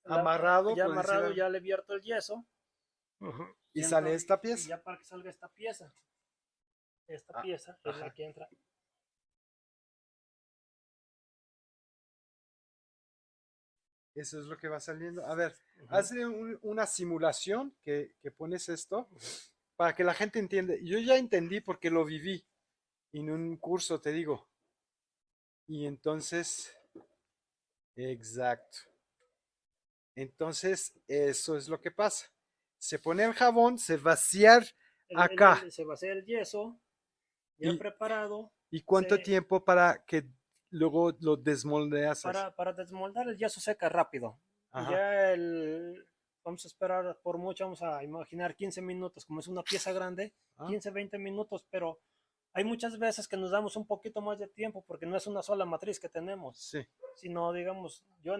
Amarrado, ya por amarrado, decirlo. ya le vierto el yeso. Uh-huh. Y sale esta Y pieza. ya para que salga esta pieza Ah, es la ajá. que entra. Eso es lo que va saliendo. A ver, Uh-huh. hazle una simulación que pones esto para que la gente entienda. Yo ya entendí porque lo viví en un curso, te digo. Y entonces, exacto. Entonces, eso es lo que pasa. Se pone el jabón, se vacía acá. Se va a hacer el yeso ya ¿Y, preparado. y cuánto tiempo para que luego lo desmoldeas? Para desmoldar el yeso seca rápido. Ajá. Ya vamos a esperar por mucho, vamos a imaginar 15 minutos, como es una pieza grande, 15, 20 minutos, pero hay muchas veces que nos damos un poquito más de tiempo porque no es una sola matriz que tenemos, Sí. sino digamos, yo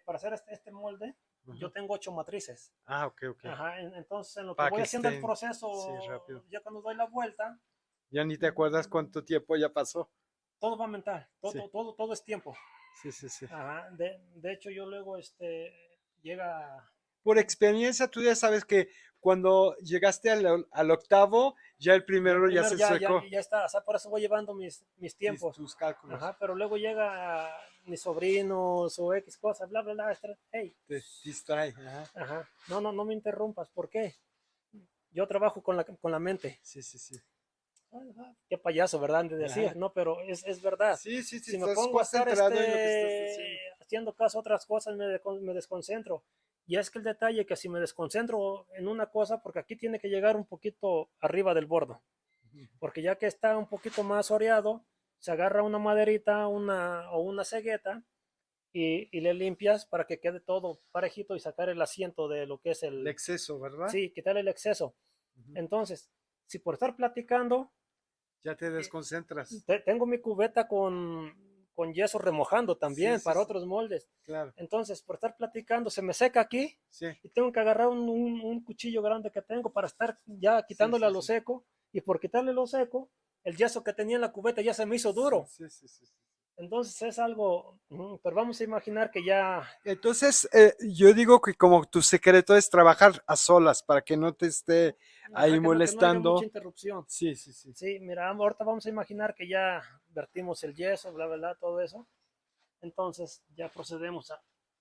para hacer este molde, yo tengo 8 matrices. Ah, ok, ok. Ajá, entonces en lo que Para voy que haciendo el estén, proceso, sí, rápido. ya cuando doy la vuelta, Ya ni te acuerdas cuánto tiempo ya pasó. todo va mental, Sí. todo es tiempo. Sí, sí, sí. Ajá, de hecho yo luego llega. Por experiencia, tú ya sabes que cuando llegaste al octavo, ya el primero ya se secó. Ya está, o sea, por eso voy llevando mis tiempos. Tus cálculos. Ajá, pero luego llega mis sobrinos o X cosas, bla, bla, bla, hey. Te distrae. Ajá. Ajá, no me interrumpas, ¿por qué? Yo trabajo con la mente. Sí, sí, sí. Qué payaso, ¿verdad? De decir, Ajá. no, pero es verdad. Sí, sí, sí. Si me Estás pongo a estar concentrado en lo que estás haciendo. haciendo caso a otras cosas, me desconcentro. Y es que el detalle que si me desconcentro en una cosa, porque aquí tiene que llegar un poquito arriba del bordo, porque ya que está un poquito más oreado, se agarra una maderita o una cegueta y le limpias para que quede todo parejito y sacar el asiento de lo que es el exceso, ¿verdad? Sí, quitarle el exceso. Entonces, si por estar platicando, ya te desconcentras. Tengo mi cubeta con yeso remojando también, Sí, para sí. otros moldes. Claro. Entonces, por estar platicando, se me seca aquí y tengo que agarrar un cuchillo grande que tengo para estar ya quitándole a lo seco. Y por quitarle lo seco, el yeso que tenía en la cubeta ya se me hizo duro. Sí. Entonces es algo, pero vamos a imaginar que ya. Entonces, yo digo que como tu secreto es trabajar a solas para que no te esté ahí molestando. Que no haya mucha interrupción. Sí. Sí, mira, ahorita vamos a imaginar que ya vertimos el yeso, bla, bla, bla, todo eso. Entonces ya procedemos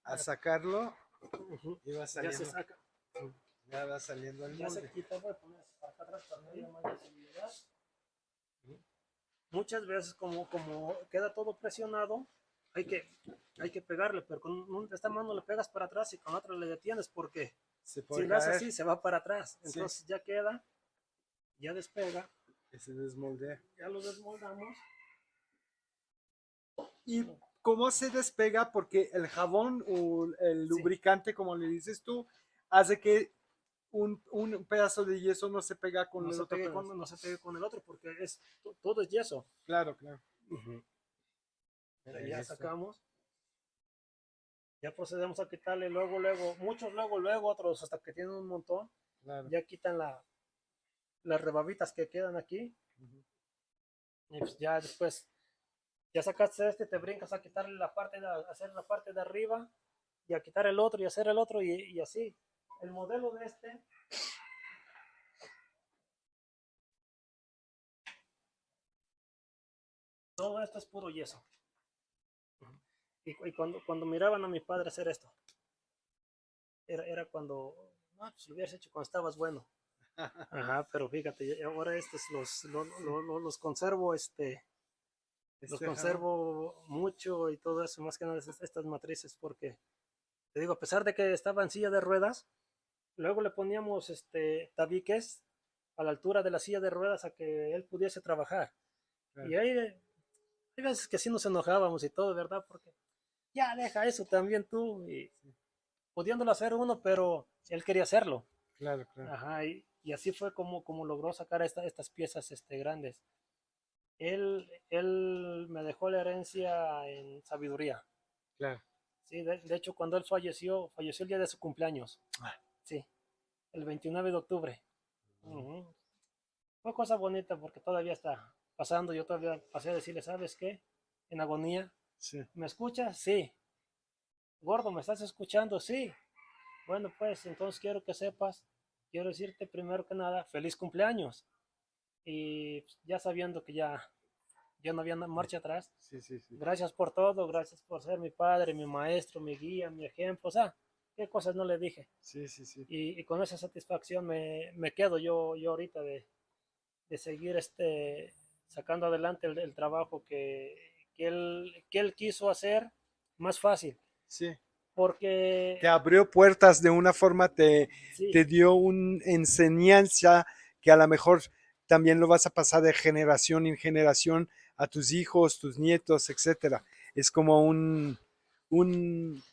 A sacarlo Ujú, y va ya se saliendo, saca, ya va saliendo el ya se molde. quita, voy a poner para acá atrás para que haya más visibilidad. Muchas veces como queda todo presionado, hay que, hay que pegarle, pero con esta mano le pegas para atrás y con la otra le detienes porque Se si puede lo haces caer, así se va para atrás. Sí. Entonces ya queda, ya despega, que se desmoldea. ya lo desmoldamos. ¿Y cómo se despega? Porque el jabón o el lubricante, como le dices tú, hace que un pedazo de yeso no se pega con el otro pedazo. No se pegue con el otro porque todo es yeso. Claro, claro. Mira, ya sacamos. Ya procedemos a quitarle luego, muchos luego, otros hasta que tienen un montón. Claro. Ya quitan las rebabitas que quedan aquí. Y pues ya después, ya sacaste te brincas a quitarle hacer la parte de arriba y a quitar el otro y hacer el otro y así. El modelo de todo esto es puro yeso. Y cuando miraban a mi padre hacer esto, era cuando, no, pues lo hubieras hecho cuando estabas bueno. Ajá, pero fíjate, ahora estos los conservo, los conservo mucho y todo eso, más que nada estas matrices, porque te digo, a pesar de que estaba en silla de ruedas, luego le poníamos tabiques a la altura de la silla de ruedas a que él pudiese trabajar. Claro. Y ahí hay veces que sí nos enojábamos y todo, ¿verdad? Porque ya deja eso también tú, y pudiéndolo hacer uno, pero él quería hacerlo. Claro, claro. Ajá, y así fue como logró sacar estas piezas grandes. Él me dejó la herencia en sabiduría. Claro. Sí, de hecho, cuando él falleció el día de su cumpleaños. Sí, el 29 de octubre. Fue cosa bonita porque todavía está pasando. Yo todavía pasé a decirle, ¿sabes qué? En agonía. Sí. ¿Me escuchas? Sí. Gordo, ¿me estás escuchando? Sí. Bueno, pues entonces quiero decirte primero que nada, feliz cumpleaños. Y ya sabiendo que ya no había marcha atrás. Sí, sí, sí. Gracias por todo, gracias por ser mi padre, mi maestro, mi guía, mi ejemplo. O sea, qué cosas no le dije. Sí, sí, sí. Y con esa satisfacción me quedo yo ahorita de seguir sacando adelante el trabajo que él quiso hacer más fácil. Sí. Porque te abrió puertas de una forma, te dio una enseñanza que a lo mejor también lo vas a pasar de generación en generación a tus hijos, tus nietos, etcétera. Es como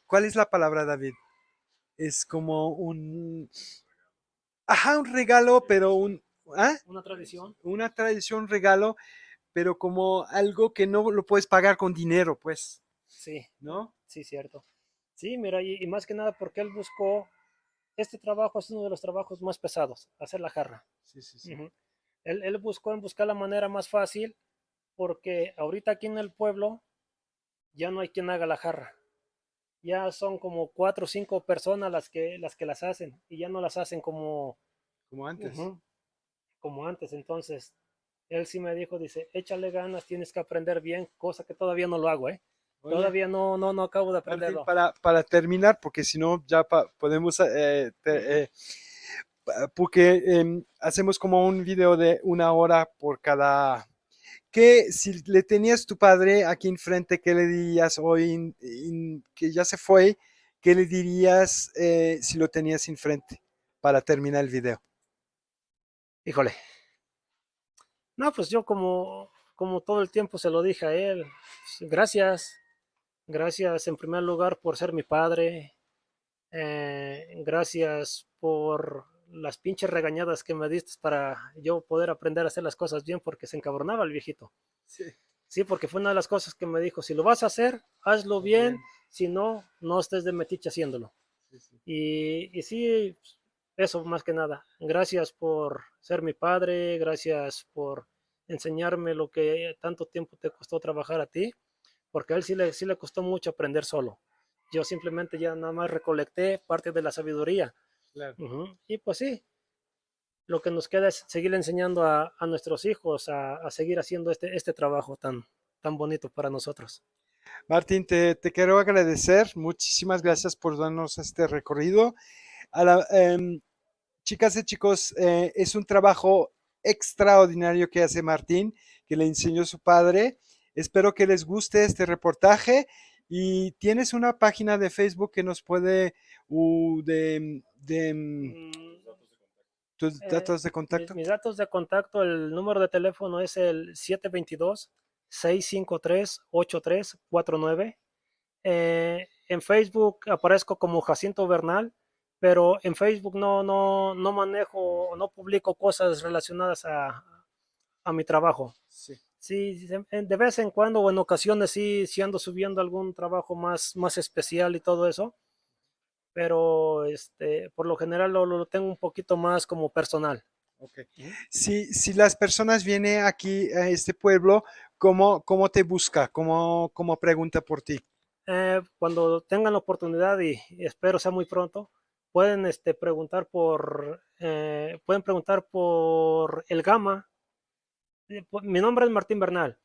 ¿cuál es la palabra, David? Es como un regalo, pero una tradición. Una tradición, regalo, pero como algo que no lo puedes pagar con dinero, pues. Sí. ¿No? Sí, cierto. Sí, mira, y más que nada porque él buscó, este trabajo es uno de los trabajos más pesados, hacer la jarra. Sí, sí, sí. Él buscó buscar la manera más fácil, porque ahorita aquí en el pueblo ya no hay quien haga la jarra. Ya son como 4 o 5 personas las que las hacen, y ya no las hacen como antes. Como antes. Entonces, él sí me dijo, dice, échale ganas, tienes que aprender bien, cosa que todavía no lo hago, ¿eh? Oye, todavía no acabo de aprenderlo. Para terminar, porque si no ya podemos, porque hacemos como un video de 1 hora por cada. ¿Qué, si le tenías tu padre aquí enfrente, qué le dirías hoy que ya se fue? ¿Qué le dirías si lo tenías enfrente para terminar el video? Híjole. No, pues yo como todo el tiempo se lo dije a él. Gracias en primer lugar por ser mi padre. Gracias por las pinches regañadas que me diste para yo poder aprender a hacer las cosas bien, porque se encabronaba el viejito. Sí, porque fue una de las cosas que me dijo, si lo vas a hacer, hazlo bien, si no, no estés de metiche haciéndolo. Y sí, eso más que nada. Gracias por ser mi padre, gracias por enseñarme lo que tanto tiempo te costó trabajar a ti, porque a él sí le costó mucho aprender solo. Yo simplemente ya nada más recolecté parte de la sabiduría. Claro. Y pues sí, lo que nos queda es seguir enseñando a nuestros hijos a seguir haciendo este trabajo tan tan bonito para nosotros. Martín, te quiero agradecer. Muchísimas gracias por darnos este recorrido. Chicas y chicos, es un trabajo extraordinario que hace Martín, que le enseñó su padre. Espero que les guste este reportaje. Y tienes una página de Facebook que nos puede, tus datos de contacto. Mis datos de contacto, el número de teléfono es el 722-653-8349. En Facebook aparezco como Jacinto Bernal, pero en Facebook no manejo, no publico cosas relacionadas a mi trabajo. Sí. Sí, de vez en cuando o en ocasiones sí ando subiendo algún trabajo más especial y todo eso, pero por lo general lo tengo un poquito más como personal. Okay. Si las personas vienen aquí a este pueblo, ¿cómo te busca? ¿Cómo pregunta por ti? Cuando tengan la oportunidad, y espero sea muy pronto, pueden preguntar por el Gama. Mi nombre es Martín Bernal,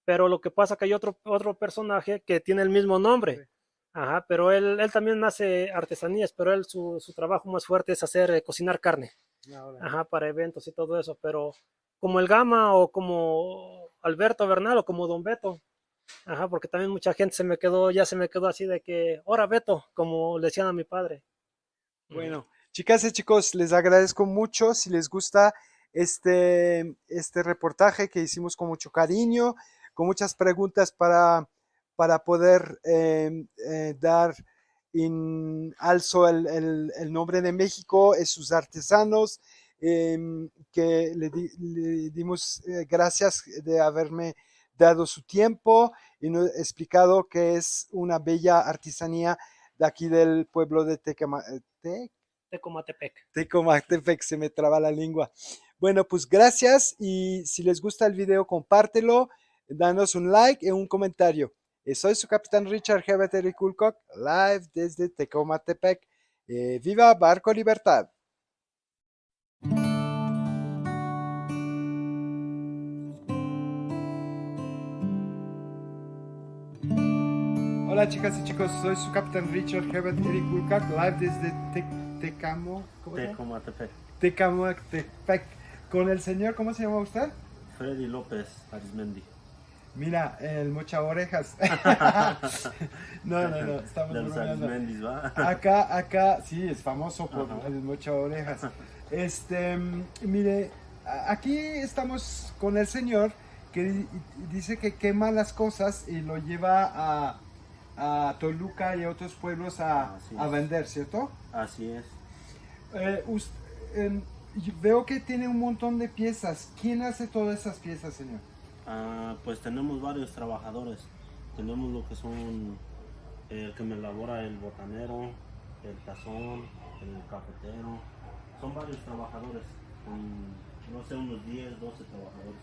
pero lo que pasa es que hay otro personaje que tiene el mismo nombre. Sí. Ajá, pero él también hace artesanías, pero él su trabajo más fuerte es hacer cocinar carne. Ajá, para eventos y todo eso, pero como el Gama o como Alberto Bernal o como Don Beto. Ajá, porque también mucha gente se me quedó así de que, ¡hora Beto!, como le decían a mi padre. Bueno, chicas y chicos, les agradezco mucho. Si les gusta este reportaje que hicimos con mucho cariño, con muchas preguntas para poder dar en alzo el nombre de México, sus artesanos, que le dimos gracias de haberme dado su tiempo y nos explicado que es una bella artesanía de aquí del pueblo de Tecomatepec, se me traba la lengua. Bueno, pues gracias, y si les gusta el video, compártelo, danos un like y un comentario. Soy su capitán Richard G. Terry Kulcock, live desde Tecomatepec. ¡Viva Barco Libertad! Hola chicas y chicos, soy su capitán Richard G. Terry Kulcock, live desde Tecomatepec. Con el señor, ¿cómo se llama usted? Freddy López Arismendi. Mira, el mocha orejas. No, estamos de los Arismendis, ¿va? Acá, sí, es famoso por el mocha orejas. Mire, aquí estamos con el señor que dice que quema las cosas y lo lleva a Toluca y a otros pueblos a vender, ¿cierto? Así es. Veo que tiene un montón de piezas. ¿Quién hace todas esas piezas, señor? Pues tenemos varios trabajadores. Tenemos lo que son el que me elabora el botanero, el tazón, el cafetero. Son varios trabajadores. No sé, unos 10, 12 trabajadores.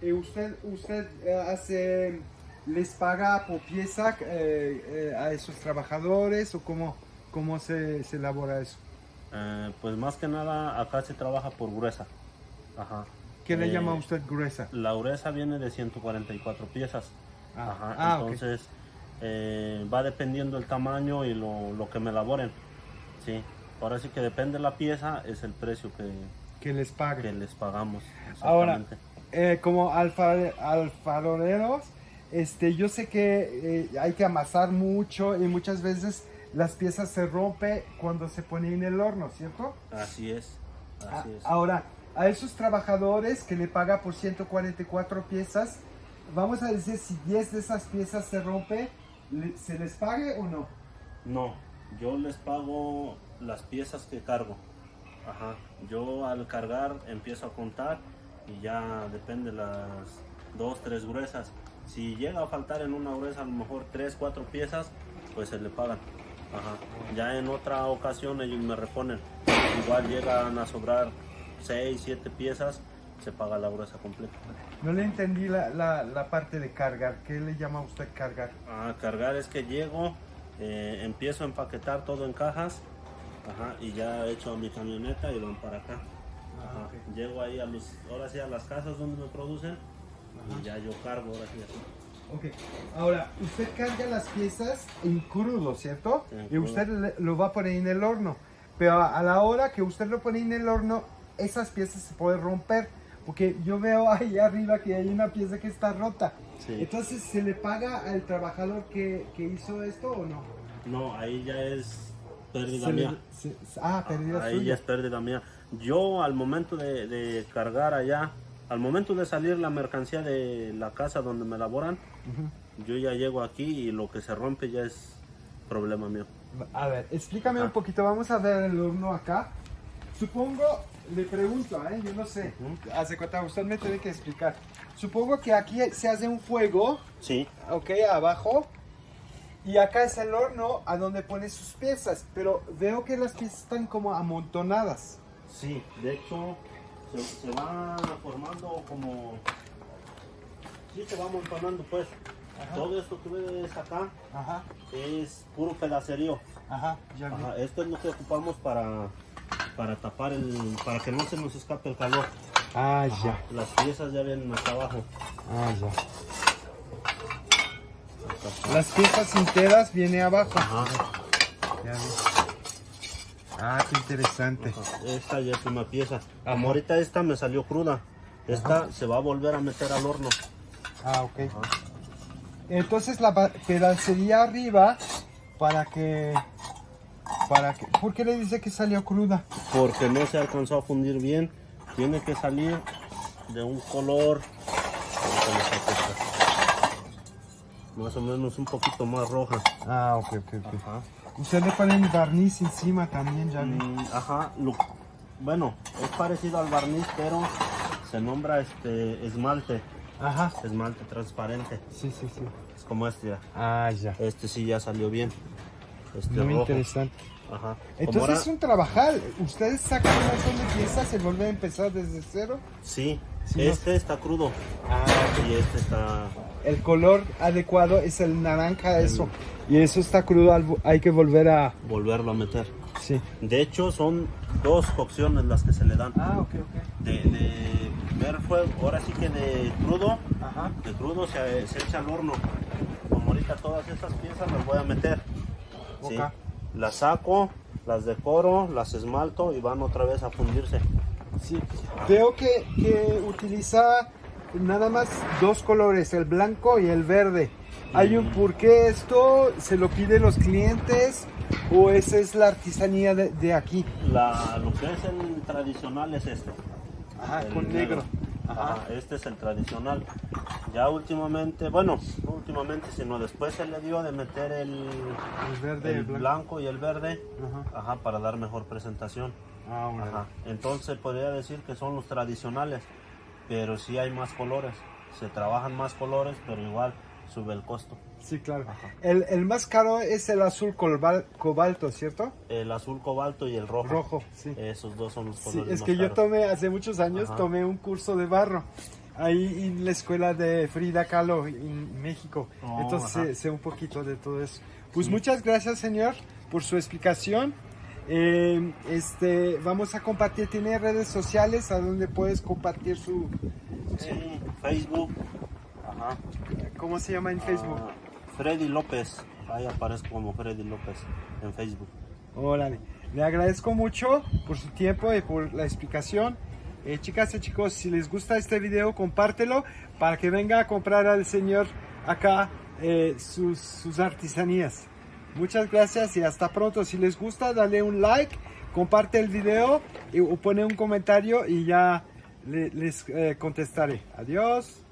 Okay. ¿Usted les paga por pieza a esos trabajadores o cómo se elabora eso? Pues más que nada acá se trabaja por gruesa. Ajá. ¿Qué le llama usted gruesa? La gruesa viene de 144 piezas. Entonces va dependiendo el tamaño y lo que me elaboren. Sí. Ahora sí que depende la pieza, es el precio que les pague. Que les pagamos. Ahora, como alfareros, yo sé que hay que amasar mucho y muchas veces las piezas se rompen cuando se pone en el horno, ¿cierto? Así es. Ahora, a esos trabajadores que le paga por 144 piezas, vamos a decir, si 10 de esas piezas se rompe, ¿se les pague o no? No, yo les pago las piezas que cargo. Ajá. Yo al cargar empiezo a contar y ya depende las 2, 3 gruesas. Si llega a faltar en una gruesa a lo mejor 3, 4 piezas, pues se le pagan. Ajá. Ya en otra ocasión ellos me reponen. Igual llegan a sobrar 6, 7 piezas, se paga la gruesa completa. No le entendí la parte de cargar. ¿Qué le llama usted cargar? Cargar es que llego, empiezo a empaquetar todo en cajas, y ya echo a mi camioneta y van para acá. Okay. Llego ahí ahora sí a las casas donde me producen, y ya yo cargo ahora sí. Ok, ahora, usted carga las piezas en crudo, ¿cierto? En Y crudo. usted lo va a poner en el horno. Pero a la hora que usted lo pone en el horno, esas piezas se pueden romper. Porque yo veo ahí arriba que hay una pieza que está rota. Sí. Entonces, ¿se le paga al trabajador que hizo esto o no? No, ahí ya es pérdida Se le- mía. pérdida Ahí ya suya. es pérdida mía. Yo al momento de cargar allá, al momento de salir la mercancía de la casa donde me elaboran, Ujú. yo ya llego aquí y lo que se rompe ya es problema mío. A ver, explícame Ajá. un poquito. Vamos a ver el horno acá. Supongo, le pregunto, yo no sé. Hace cuenta, usted me tiene que explicar. Supongo que aquí se hace un fuego, Sí, ok, abajo. Y acá es el horno a donde pone sus piezas. Pero veo que las piezas están como amontonadas. sí, de hecho se va formando como... Sí, se va amontonando pues. Ajá. Todo esto que ves acá Ajá, es puro pedacerío. ajá, ya vi. Ajá, esto es lo que ocupamos para tapar para que no se nos escape el calor. Ah, Ajá, las piezas ya vienen hasta abajo. Ah, ya. Acá está. Las piezas enteras vienen abajo. Ajá, Ya vi. Ah, qué interesante. ajá. Esta ya es una pieza. Como Ajá. ahorita esta me salió cruda. Esta se va a volver a meter al horno. Ah, ok. Entonces la pedacería arriba para que... ¿Por qué le dice que salió cruda? Porque no se alcanzó a fundir bien. Tiene que salir de un color más o menos un poquito más roja. Ah, ok, ok, ok. Ajá. Usted le pone el barniz encima también, ya vi. Ajá, bueno, es parecido al barniz, pero se nombra esmalte, Ajá. esmalte transparente. Sí, sí, sí. Es como este ya. Ah, ya. Este sí ya salió bien. Este Muy rojo. interesante. Ajá. Como Entonces ahora- es un trabajal. Ustedes sacan un montón de piezas y vuelven a empezar desde cero. Sí, Sí, este está crudo Ah, y este está... el color adecuado es el naranja, eso. Y eso está crudo, hay que volver a... volverlo a meter. Sí. De hecho, son dos cocciones las que se le dan. Ah, ok, ok. De ver fuego, ahora sí que de crudo Ajá. se echa al horno. Como ahorita todas estas piezas las voy a meter. ¿sí? Ok. Las saco, las decoro, las esmalto y van otra vez a fundirse. Sí. Veo que utiliza nada más dos colores, el blanco y el verde. ¿Hay un por qué esto? ¿Se lo piden los clientes? ¿O esa es la artesanía de aquí? Lo que es el tradicional es este. Ajá, el con negro. Ajá, este es el tradicional. Ya últimamente, bueno, no últimamente, sino después se le dio de meter el verde y el blanco. blanco y el verde, Ajá. ajá, para dar mejor presentación. Ah, bueno. Ajá. Entonces podría decir que son los tradicionales, pero sí hay más colores. Se trabajan más colores, pero igual sube el costo. Sí, claro. Ajá. El más caro es el azul cobalto, ¿cierto? El azul cobalto y el rojo. Rojo, sí. Esos dos son los Sí, colores es más que yo caros. tomé, hace muchos años, Ajá. tomé un curso de barro. Ahí en la escuela de Frida Kahlo en México. Oh, Entonces ajá. sé un poquito de todo eso. Pues muchas gracias, señor, por su explicación. Vamos a compartir, ¿tiene redes sociales a donde puedes compartir su... Sí, Facebook. Ajá. ¿Cómo se llama en Facebook? Ah, Freddy López. Ahí aparezco como Freddy López en Facebook. Órale. Le agradezco mucho por su tiempo y por la explicación. Chicas y chicos, si les gusta este video, compártelo para que venga a comprar al señor acá sus artesanías. Muchas gracias y hasta pronto. Si les gusta, dale un like, comparte el video o pone un comentario y ya les contestaré. Adiós.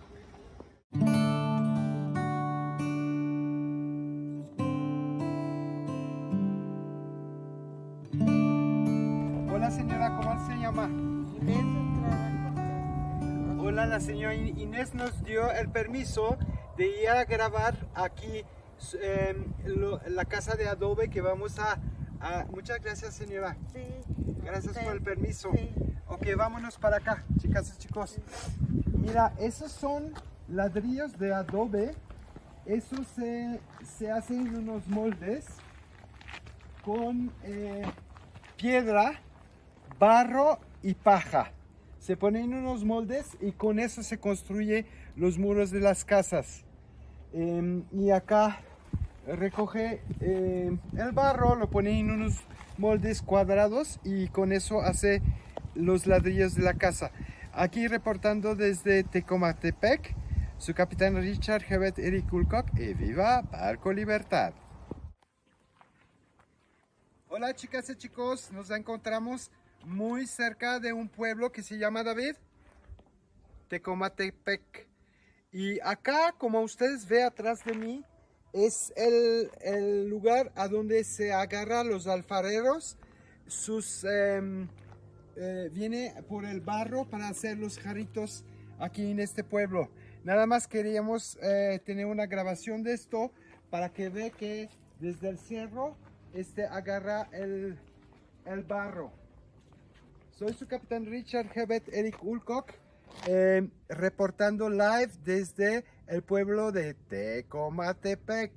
Hola señora, ¿cómo se llama? Hola, la señora Inés nos dio el permiso de ir a grabar aquí la casa de adobe que vamos a... Muchas gracias, señora. Sí. Gracias Sí. por el permiso. Sí. Ok, vámonos para acá, chicas y chicos. Mira, esos son ladrillos de adobe. Eso se hace en unos moldes con piedra, barro y paja. Se ponen unos moldes y con eso se construye los muros de las casas. Y acá recoge el barro, lo pone en unos moldes cuadrados y con eso hace los ladrillos de la casa. Aquí reportando desde Tecomatepec, su capitán Richard Herbert Eric Woolcock, y viva Barco Libertad. Hola chicas y chicos, nos encontramos muy cerca de un pueblo que se llama, David, Tecomatepec. Y acá, como ustedes ven atrás de mí, es el lugar a donde se agarran los alfareros. Viene por el barro para hacer los jarritos aquí en este pueblo. Nada más queríamos tener una grabación de esto para que vean que desde el cerro agarra el barro. Soy su capitán Richard Herbert Eric Woolcock, reportando live desde el pueblo de Tecomatepec.